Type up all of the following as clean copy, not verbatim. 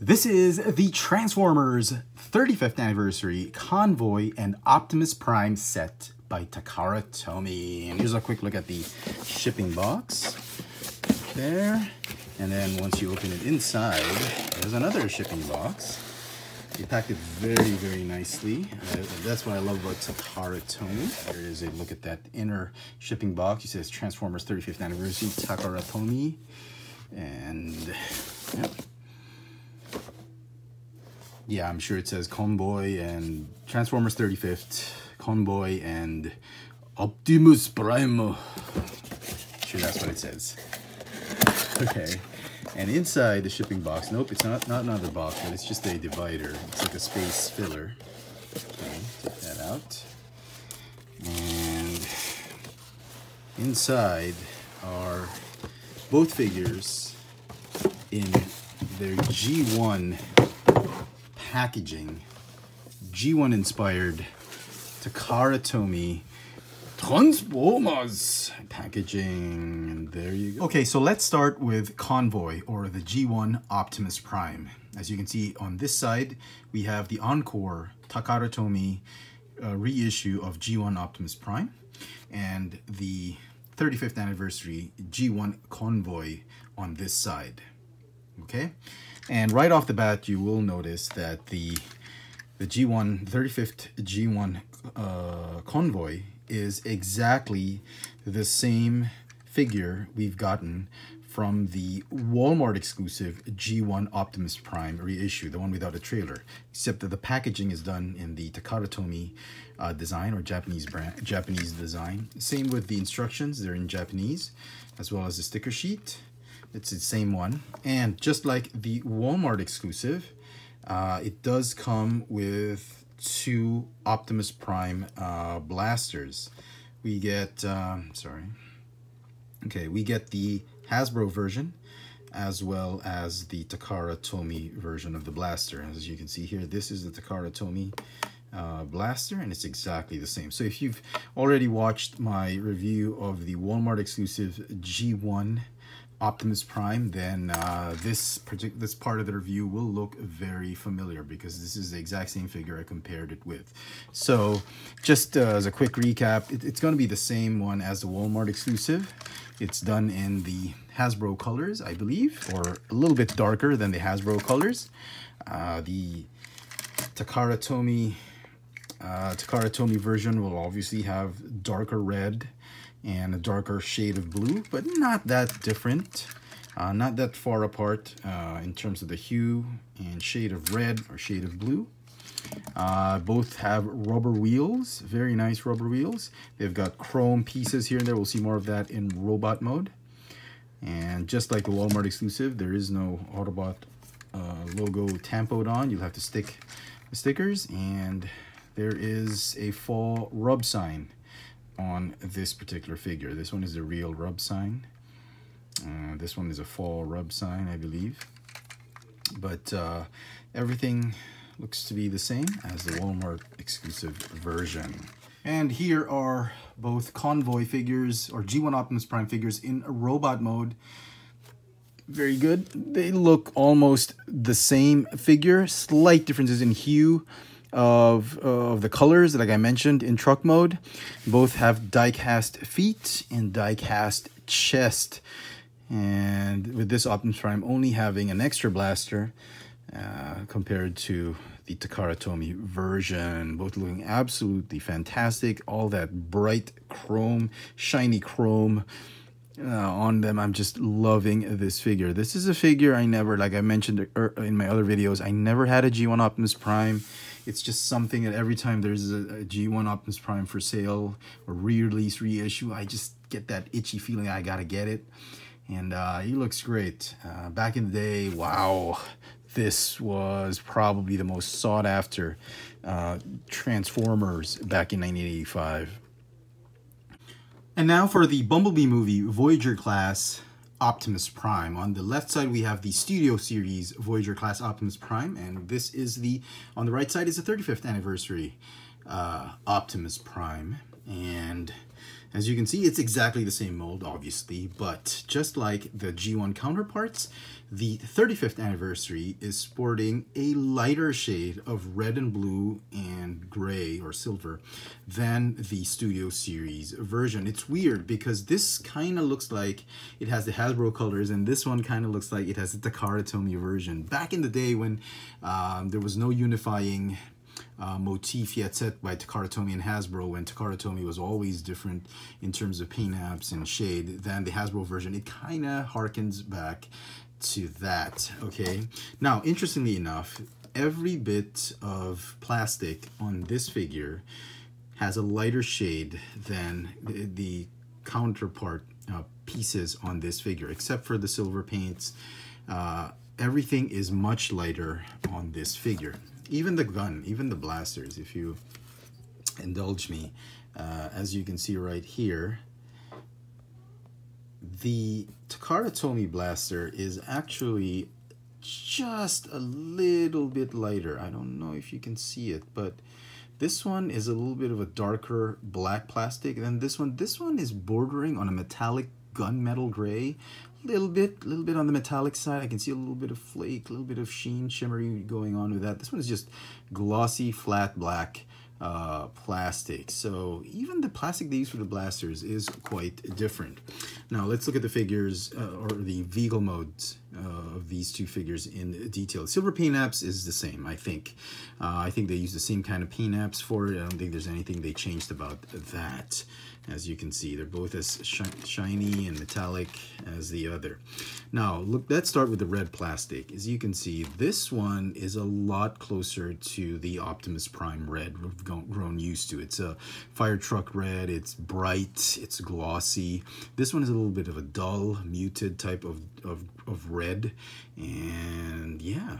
This is the Transformers 35th Anniversary Convoy and Optimus Prime set by Takara Tomy. And here's a quick look at the shipping box there. And then once you open it inside, there's another shipping box. They packed it very, very nicely. That's what I love about Takara Tomy. Here is a look at that inner shipping box. It says Transformers 35th Anniversary Takara Tomy. And yep. Yeah, I'm sure it says Convoy and Transformers 35th, Convoy and Optimus Prime. Sure, that's what it says. Okay, and inside the shipping box, nope, it's not another box, but it's just a divider. It's like a space filler. Okay, take that out. And inside are both figures in their G1 packaging, G1 inspired Takara Tomy Transformers packaging, and there you go. Okay, so let's start with Convoy, or the G1 Optimus Prime. As you can see on this side, we have the Encore Takara Tomy reissue of G1 Optimus Prime, and the 35th anniversary G1 Convoy on this side. Okay, and right off the bat, you will notice that the G1 35th G1 Convoy is exactly the same figure we've gotten from the Walmart exclusive G1 Optimus Prime reissue, the one without a trailer, except that the packaging is done in the Takara Tomy design, or Japanese design. Same with the instructions, they're in Japanese, as well as the sticker sheet. It's the same one, and just like the Walmart exclusive, it does come with two Optimus Prime blasters. We get, we get the Hasbro version as well as the Takara Tomy version of the blaster. As you can see here, this is the Takara Tomy blaster, and it's exactly the same. So if you've already watched my review of the Walmart exclusive G1 Optimus Prime, then this part of the review will look very familiar, because this is the exact same figure I compared it with. So just as a quick recap, it's going to be the same one as the Walmart exclusive. It's done in the Hasbro colors, I believe, or a little bit darker than the Hasbro colors. The Takara Tomy version will obviously have darker red and a darker shade of blue, but not that different, not that far apart in terms of the hue and shade of red or shade of blue. Both have rubber wheels, very nice rubber wheels. They've got chrome pieces here and there. We'll see more of that in robot mode. And just like the Walmart exclusive, there is no Autobot logo tampoed on. You'll have to stick the stickers, and there is a fall rub sign on this particular figure. This one is the real rub sign. This one is a fall rub sign, I believe. But everything looks to be the same as the Walmart exclusive version. And here are both Convoy figures, or G1 Optimus Prime figures, in robot mode. Very good. They look almost the same figure. Slight differences in hue of the colors, like I mentioned, in truck mode. Both have die-cast feet and die-cast chest, and with this Optimus Prime only having an extra blaster compared to the Takara Tomy version. Both looking absolutely fantastic. All that bright chrome, shiny chrome on them. I'm just loving this figure. This is a figure I never, like I mentioned in my other videos, I never had a G1 Optimus Prime. It's just something that every time there's a G1 Optimus Prime for sale or re-release, reissue, I just get that itchy feeling I gotta get it. And he looks great. Back in the day, wow, this was probably the most sought after Transformers back in 1985. And now for the Bumblebee movie Voyager class Optimus Prime. On the left side, we have the Studio Series Voyager class Optimus Prime, and this is on the right side is the 35th anniversary Optimus Prime. And As you can see, it's exactly the same mold, obviously, but just like the G1 counterparts, the 35th anniversary is sporting a lighter shade of red and blue and gray or silver than the Studio Series version. It's weird because this kind of looks like it has the Hasbro colors, and this one kind of looks like it has the Takara Tomy version. Back in the day when there was no unifying motif yet set by Takara Tomy and Hasbro, when Takara Tomy was always different in terms of paint apps and shade than the Hasbro version, it kind of harkens back to that. Okay, now interestingly enough, every bit of plastic on this figure has a lighter shade than the counterpart pieces on this figure, except for the silver paints. Everything is much lighter on this figure. Even the gun, even the blasters, if you indulge me, as you can see right here, the Takara Tomy blaster is actually just a little bit lighter. I don't know if you can see it, but this one is a little bit of a darker black plastic than this one. This one is bordering on a metallic gunmetal gray. Little bit on the metallic side. I can see a little bit of flake, a little bit of sheen, shimmery going on with that. This one is just glossy, flat black plastic. So even the plastic they use for the blasters is quite different. Now let's look at the figures or the vehicle modes of these two figures in detail. Silver paint apps is the same, I think. I think they use the same kind of paint apps for it. I don't think there's anything they changed about that. As you can see, they're both as shiny and metallic as the other. Now, look, let's start with the red plastic. As you can see, this one is a lot closer to the Optimus Prime red we've grown used to. It's a fire truck red, it's bright, it's glossy. This one is a little bit of a dull, muted type of red. And yeah,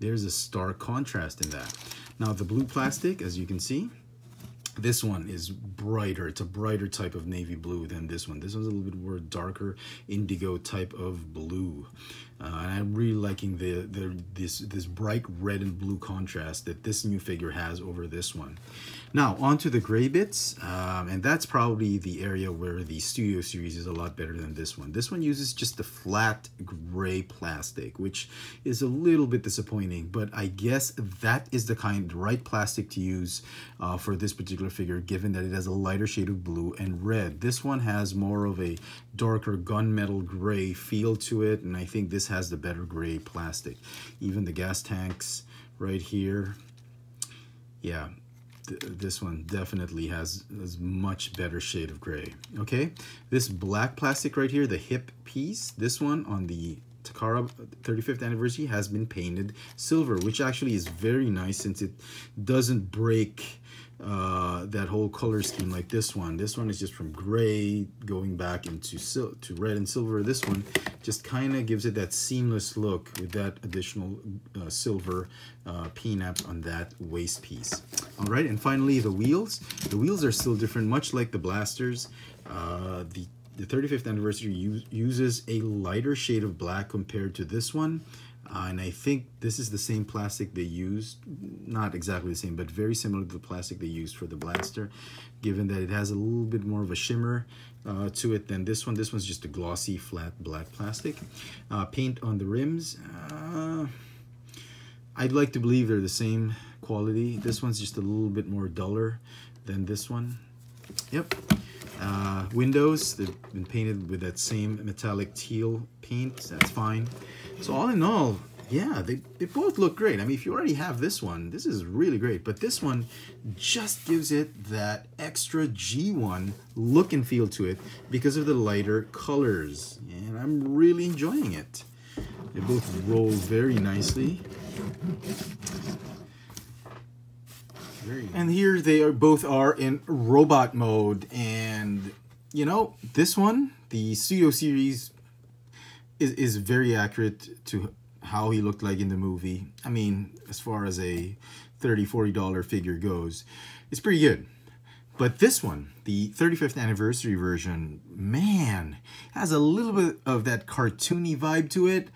there's a stark contrast in that. Now, the blue plastic, as you can see, this one is brighter. It's a brighter type of navy blue than this one. This one's a little bit more darker indigo type of blue. And I'm really liking this bright red and blue contrast that this new figure has over this one. Now, onto the gray bits, and that's probably the area where the Studio Series is a lot better than this one. This one uses just the flat gray plastic, which is a little bit disappointing, but I guess that is the right plastic to use for this particular figure, given that it has a lighter shade of blue and red. This one has more of a darker gunmetal gray feel to it, and I think this has the better gray plastic. Even the gas tanks right here, yeah, this one definitely has much better shade of gray. Okay, this black plastic right here, the hip piece, this one on the Takara 35th anniversary has been painted silver, which actually is very nice since it doesn't break that whole color scheme like this one. This one is just from gray going back into to red and silver. This one just kind of gives it that seamless look with that additional silver paint app on that waist piece. All right, and finally the wheels. The wheels are still different, much like the blasters. The 35th anniversary uses a lighter shade of black compared to this one. And I think this is the same plastic they used, not exactly the same, but very similar to the plastic they used for the blaster, given that it has a little bit more of a shimmer to it than this one. This one's just a glossy, flat black plastic. Paint on the rims, I'd like to believe they're the same quality. This one's just a little bit more duller than this one. Yep. Windows, they've been painted with that same metallic teal paint. That's fine. So all in all, yeah, they both look great. I mean, if you already have this one, this is really great. But this one just gives it that extra G1 look and feel to it because of the lighter colors. And I'm really enjoying it. They both roll very nicely. And here they are, both are in robot mode. And, you know, this one, the Studio Series, is very accurate to how he looked like in the movie. I mean, as far as a $30, $40 figure goes, it's pretty good. But this one, the 35th anniversary version, man, has a little bit of that cartoony vibe to it,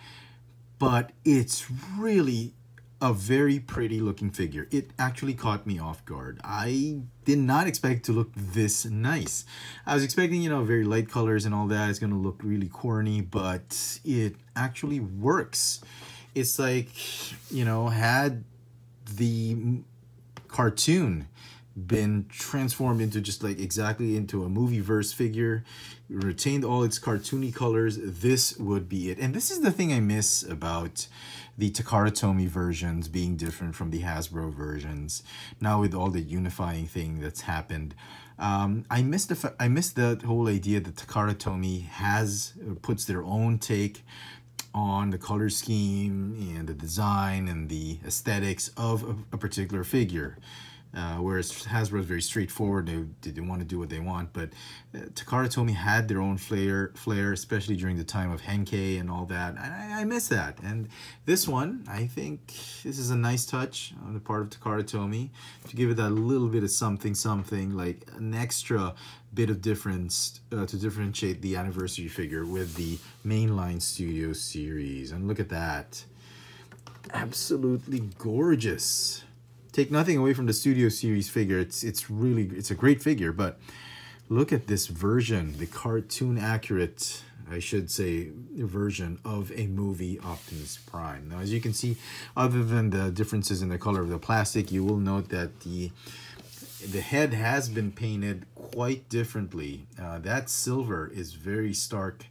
but it's really a very pretty looking figure. It actually caught me off guard. I did not expect it to look this nice. I was expecting, you know, very light colors and all that. It's going to look really corny, but it actually works. It's like, you know, had the cartoon been transformed into just like exactly into a movie-verse figure, retained all its cartoony colors, this would be it. And this is the thing I miss about the Takara Tomy versions being different from the Hasbro versions. Now with all the unifying thing that's happened, I miss the whole idea that Takara Tomy puts their own take on the color scheme and the design and the aesthetics of a particular figure. Whereas Hasbro is very straightforward. They want to do what they want, but Takara Tomy had their own flair, especially during the time of Henkei and all that. I miss that. And this one, I think this is a nice touch on the part of Takara Tomy to give it that little bit of something, like an extra bit of difference to differentiate the anniversary figure with the mainline Studio series. And look at that. Absolutely gorgeous. Take nothing away from the Studio Series figure. It's a great figure, but look at this version, the cartoon accurate, I should say, version of a movie Optimus Prime. Now, as you can see, other than the differences in the color of the plastic, you will note that the head has been painted quite differently. That silver is very stark,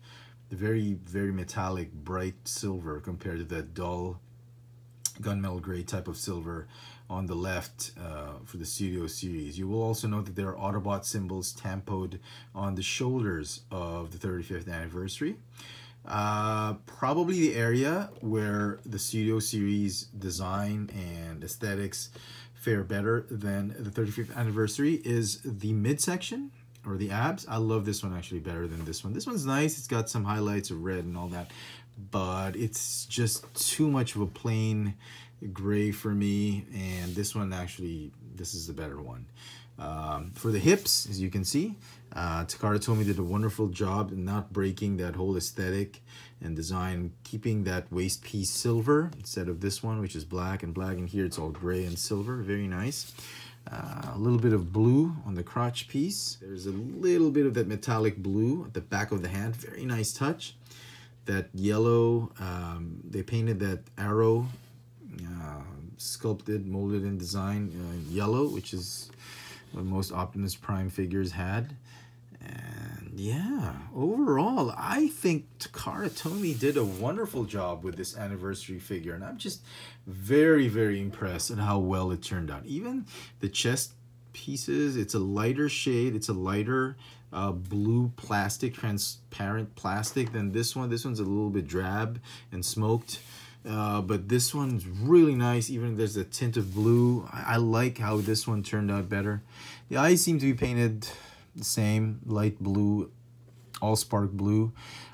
very metallic, bright silver compared to that dull gunmetal gray type of silver on the left for the Studio Series. You will also note that there are Autobot symbols tampoed on the shoulders of the 35th anniversary. Probably the area where the Studio Series design and aesthetics fare better than the 35th anniversary is the midsection or the abs. I love this one actually better than this one. This one's nice. It's got some highlights of red and all that, but it's just too much of a plain gray for me, and this one actually, this is the better one. For the hips, as you can see, Takara Tomy did a wonderful job in not breaking that whole aesthetic and design, keeping that waist piece silver instead of this one, which is black, and here it's all gray and silver. Very nice. A little bit of blue on the crotch piece. There's a little bit of that metallic blue at the back of the hand. Very nice touch. That yellow, they painted that arrow, sculpted, molded in design, yellow, which is what most Optimus Prime figures had. And yeah, overall, I think Takara Tomy did a wonderful job with this anniversary figure, and I'm just very impressed at how well it turned out. Even the chest pieces, it's a lighter shade, it's a lighter blue plastic, transparent plastic than this one. This one's a little bit drab and smoked, but this one's really nice. Even there's a tint of blue. I like how this one turned out better. The eyes seem to be painted the same, light blue, all spark blue.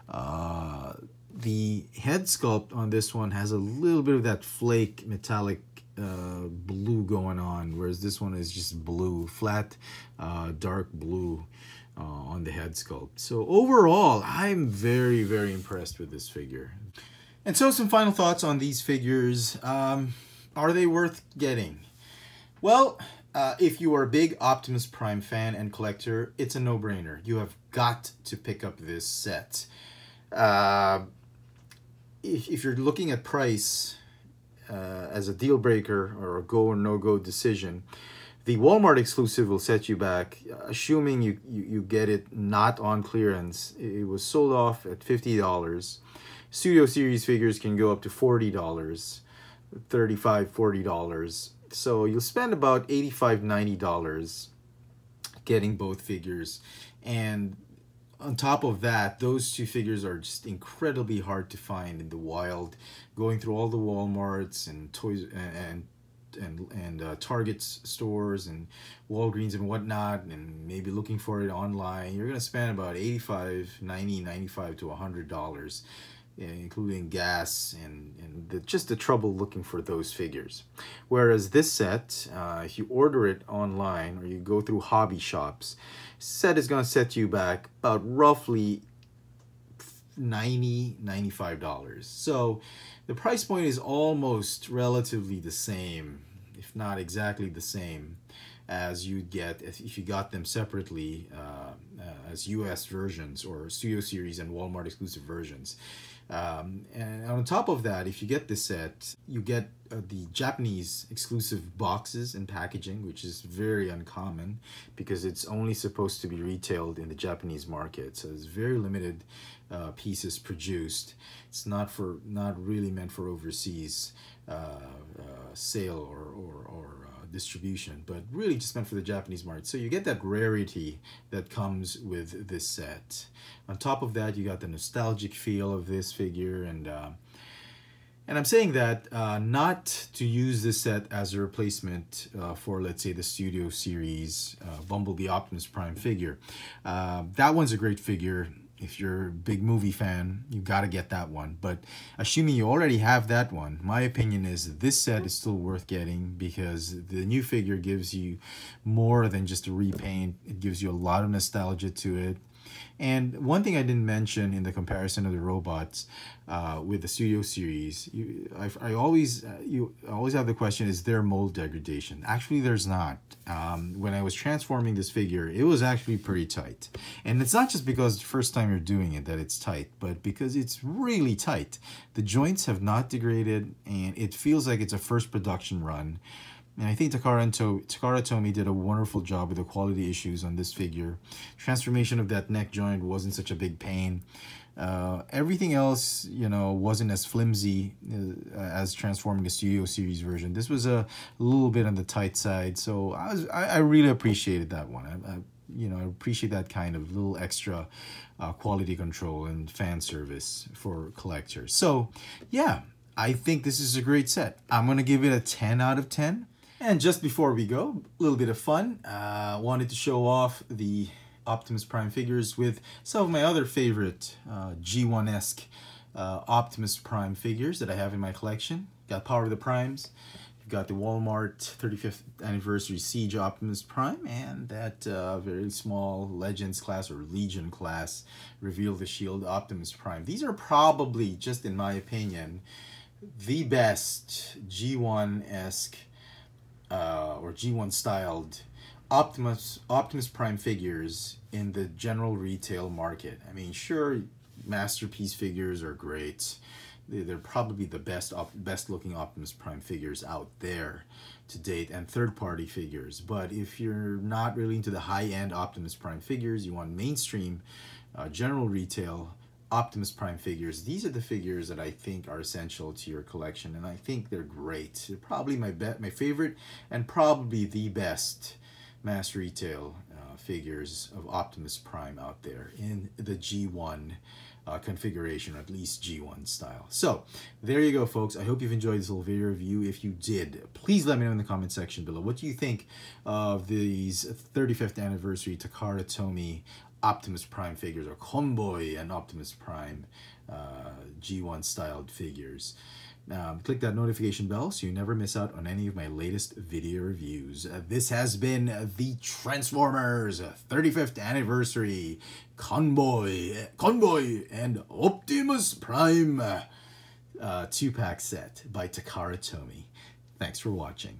The head sculpt on this one has a little bit of that flake metallic blue going on, whereas this one is just blue, flat, dark blue on the head sculpt. So overall, I'm very impressed with this figure. And so some final thoughts on these figures. Are they worth getting? Well, if you are a big Optimus Prime fan and collector, it's a no-brainer. You have got to pick up this set. If you're looking at price as a deal breaker or a go or no-go decision, the Walmart exclusive will set you back, assuming you get it not on clearance. It was sold off at $50. Studio Series figures can go up to $40, $35, $40. So you'll spend about $85, $90 getting both figures. And on top of that, those two figures are just incredibly hard to find in the wild. Going through all the Walmarts and toys and Target stores and Walgreens and whatnot, and maybe looking for it online, you're gonna spend about $85, $90, $95 to $100, including gas and just the trouble looking for those figures. Whereas this set, if you order it online or you go through hobby shops, set is going to set you back about roughly $90, $95. So the price point is almost relatively the same, if not exactly the same, as you'd get if you got them separately as US versions or Studio Series and Walmart exclusive versions. And on top of that, if you get this set, you get the Japanese exclusive boxes and packaging, which is very uncommon because it's only supposed to be retailed in the Japanese market. So it's very limited pieces produced. It's not really meant for overseas sale or distribution, but really just meant for the Japanese market. So you get that rarity that comes with this set. On top of that, you got the nostalgic feel of this figure, and I'm saying that not to use this set as a replacement for, let's say, the Studio Series Bumblebee Optimus Prime figure. That one's a great figure. If you're a big movie fan, you got to get that one. But assuming you already have that one, my opinion is this set is still worth getting because the new figure gives you more than just a repaint. It gives you a lot of nostalgia to it. And one thing I didn't mention in the comparison of the robots with the Studio Series, you always have the question, is there mold degradation? Actually, there's not. When I was transforming this figure, it was actually pretty tight. And it's not just because the first time you're doing it that it's tight, but because it's really tight. The joints have not degraded, and it feels like it's a first production run. And I think Takara Tomy did a wonderful job with the quality issues on this figure. Transformation of that neck joint wasn't such a big pain. Everything else, you know, wasn't as flimsy as transforming a Studio Series version. This was a little bit on the tight side, so I really appreciated that one. I appreciate that kind of little extra quality control and fan service for collectors. So yeah, I think this is a great set. I'm gonna give it a 10 out of 10. And just before we go, a little bit of fun. Wanted to show off the Optimus Prime figures with some of my other favorite G1-esque Optimus Prime figures that I have in my collection. Got Power of the Primes. You've got the Walmart 35th Anniversary Siege Optimus Prime and that very small Legends class or Legion class Reveal the Shield Optimus Prime. These are probably, just in my opinion, the best G1-esque or G1 styled Optimus Prime figures in the general retail market. I mean, sure, Masterpiece figures are great. They're probably the best looking Optimus Prime figures out there to date, and third-party figures. But if you're not really into the high-end Optimus Prime figures, you want mainstream general retail Optimus Prime figures, these are the figures that I think are essential to your collection, and I think they're great. They're probably my favorite and probably the best mass retail figures of Optimus Prime out there in the G1 configuration, or at least G1 style. So there you go, folks. I hope you've enjoyed this little video review. If you did, please let me know in the comment section below. What do you think of these 35th anniversary Takara Tomy Optimus Prime figures, or Convoy and Optimus Prime G1 styled figures? Click that notification bell so you never miss out on any of my latest video reviews. This has been the Transformers 35th Anniversary Convoy and Optimus Prime 2-pack set by Takara Tomy. Thanks for watching.